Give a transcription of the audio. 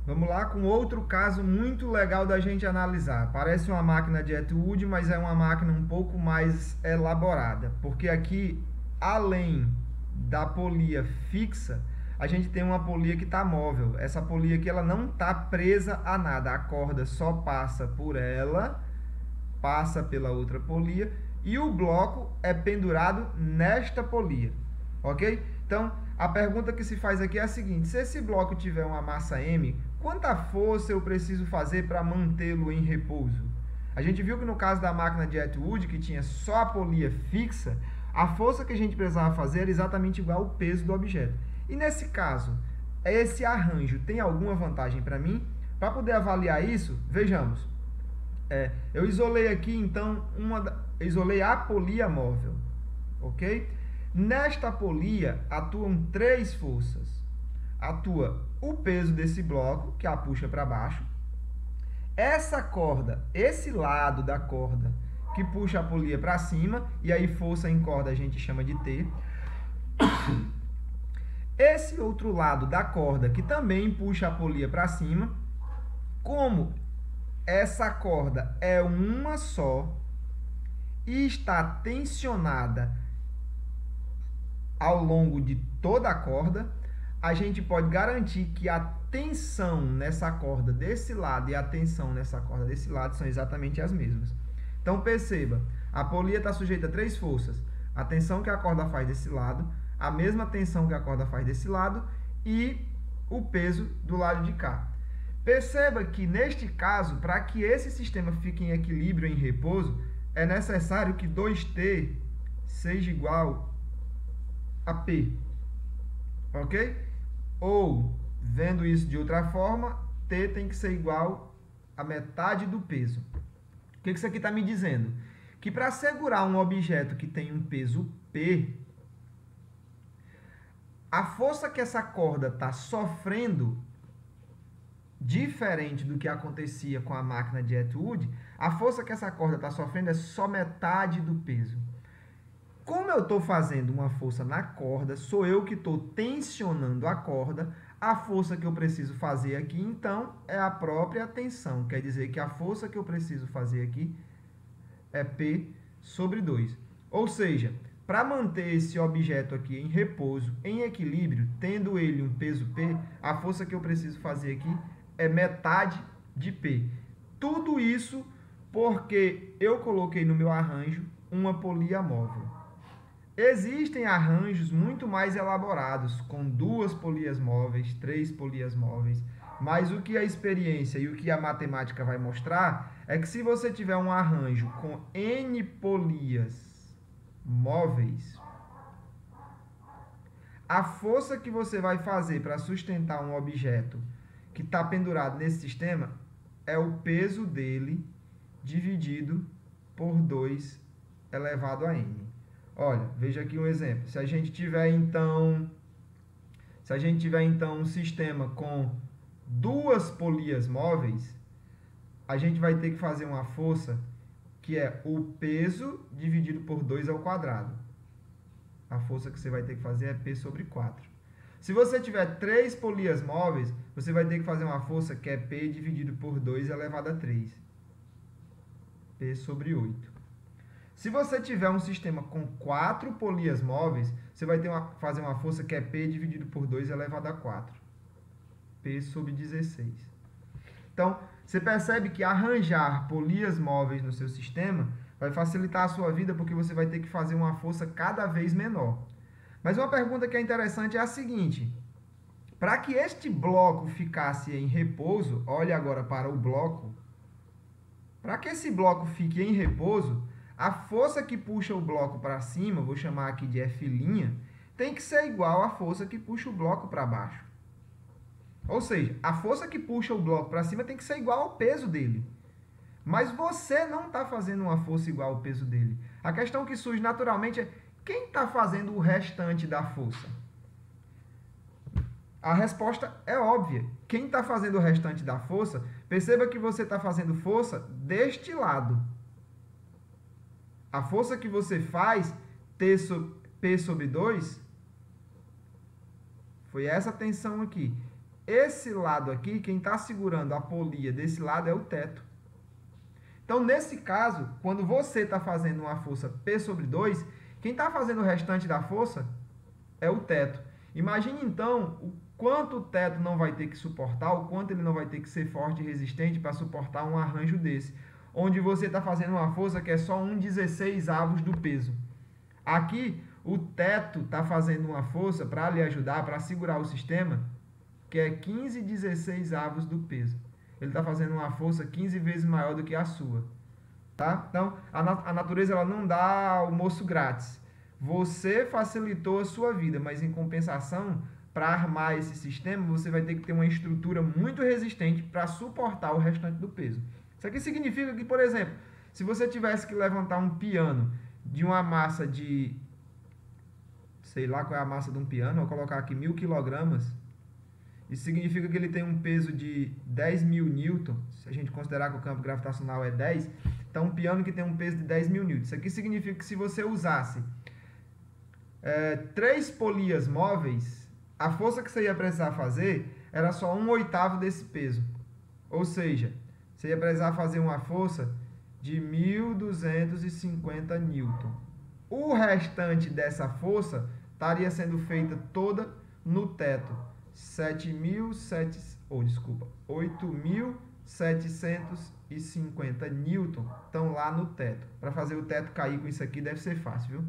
Vamos lá com outro caso muito legal da gente analisar. Parece uma máquina de Atwood, mas é uma máquina um pouco mais elaborada, porque aqui, além da polia fixa, a gente tem uma polia que está móvel. Essa polia aqui ela não está presa a nada, a corda só passa por ela, passa pela outra polia e o bloco é pendurado nesta polia, ok? Então, a pergunta que se faz aqui é a seguinte: se esse bloco tiver uma massa M, quanta força eu preciso fazer para mantê-lo em repouso? A gente viu que no caso da máquina de Atwood, que tinha só a polia fixa, a força que a gente precisava fazer era exatamente igual ao peso do objeto. E nesse caso, esse arranjo tem alguma vantagem para mim? Para poder avaliar isso, vejamos. Eu isolei aqui, então, isolei a polia móvel, ok? Nesta polia atuam três forças. Atua o peso desse bloco, que a puxa para baixo. Essa corda, esse lado da corda, que puxa a polia para cima, e aí força em corda a gente chama de T. Esse outro lado da corda, que também puxa a polia para cima, como essa corda é uma só e está tensionada ao longo de toda a corda, a gente pode garantir que a tensão nessa corda desse lado e a tensão nessa corda desse lado são exatamente as mesmas. Então perceba, a polia está sujeita a três forças: a tensão que a corda faz desse lado, a mesma tensão que a corda faz desse lado e o peso do lado de cá. Perceba que, neste caso, para que esse sistema fique em equilíbrio, em repouso, é necessário que 2T seja igual a P. Ok? Ou, vendo isso de outra forma, T tem que ser igual a metade do peso. O que isso aqui está me dizendo? Que para segurar um objeto que tem um peso P, a força que essa corda está sofrendo, diferente do que acontecia com a máquina de Atwood, a força que essa corda está sofrendo é só metade do peso. Como eu estou fazendo uma força na corda, sou eu que estou tensionando a corda, a força que eu preciso fazer aqui, então, é a própria tensão. Quer dizer que a força que eu preciso fazer aqui é P sobre 2. Ou seja, para manter esse objeto aqui em repouso, em equilíbrio, tendo ele um peso P, a força que eu preciso fazer aqui é metade de P. Tudo isso porque eu coloquei no meu arranjo uma polia móvel. Existem arranjos muito mais elaborados, com 2 polias móveis, 3 polias móveis, mas o que a experiência e o que a matemática vai mostrar é que se você tiver um arranjo com N polias móveis, a força que você vai fazer para sustentar um objeto que está pendurado nesse sistema é o peso dele dividido por 2 elevado a n. Olha, veja aqui um exemplo. Se a gente tiver então um sistema com 2 polias móveis, a gente vai ter que fazer uma força que é o peso dividido por 2 ao quadrado. A força que você vai ter que fazer é P sobre 4. Se você tiver 3 polias móveis, você vai ter que fazer uma força que é P dividido por 2 elevado a 3. P sobre 8. Se você tiver um sistema com 4 polias móveis, você vai ter fazer uma força que é P dividido por 2 elevado a 4. P sobre 16. Então, você percebe que arranjar polias móveis no seu sistema vai facilitar a sua vida, porque você vai ter que fazer uma força cada vez menor. Mas uma pergunta que é interessante é a seguinte: para que este bloco ficasse em repouso, olhe agora para o bloco, para que esse bloco fique em repouso, a força que puxa o bloco para cima, vou chamar aqui de F', tem que ser igual à força que puxa o bloco para baixo. Ou seja, a força que puxa o bloco para cima tem que ser igual ao peso dele. Mas você não está fazendo uma força igual ao peso dele. A questão que surge naturalmente é: quem está fazendo o restante da força? A resposta é óbvia. Quem está fazendo o restante da força, perceba que você está fazendo força deste lado. A força que você faz, P sobre 2, foi essa tensão aqui. esse lado aqui, quem está segurando a polia desse lado é o teto. Então, nesse caso, quando você está fazendo uma força P sobre 2, quem está fazendo o restante da força é o teto. Imagine, então, o quanto o teto não vai ter que suportar, o quanto ele não vai ter que ser forte e resistente para suportar um arranjo desse, onde você está fazendo uma força que é só 1/16 do peso. Aqui, o teto está fazendo uma força para lhe ajudar, para segurar o sistema, que é 15/16 do peso. Ele está fazendo uma força 15 vezes maior do que a sua. Tá? Então, a natureza ela não dá almoço grátis. Você facilitou a sua vida, mas em compensação, para armar esse sistema, você vai ter que ter uma estrutura muito resistente para suportar o restante do peso. Isso aqui significa que, por exemplo, se você tivesse que levantar um piano de uma massa de, sei lá qual é a massa de um piano, vou colocar aqui 1.000 quilogramas, isso significa que ele tem um peso de 10.000 newton, se a gente considerar que o campo gravitacional é 10, então um piano que tem um peso de 10.000 newton. Isso aqui significa que se você usasse 3 polias móveis, a força que você ia precisar fazer era só 1/8 desse peso. Ou seja, você ia precisar fazer uma força de 1.250 newton. O restante dessa força estaria sendo feita toda no teto. 8.750 newton estão lá no teto. Para fazer o teto cair com isso aqui deve ser fácil, viu?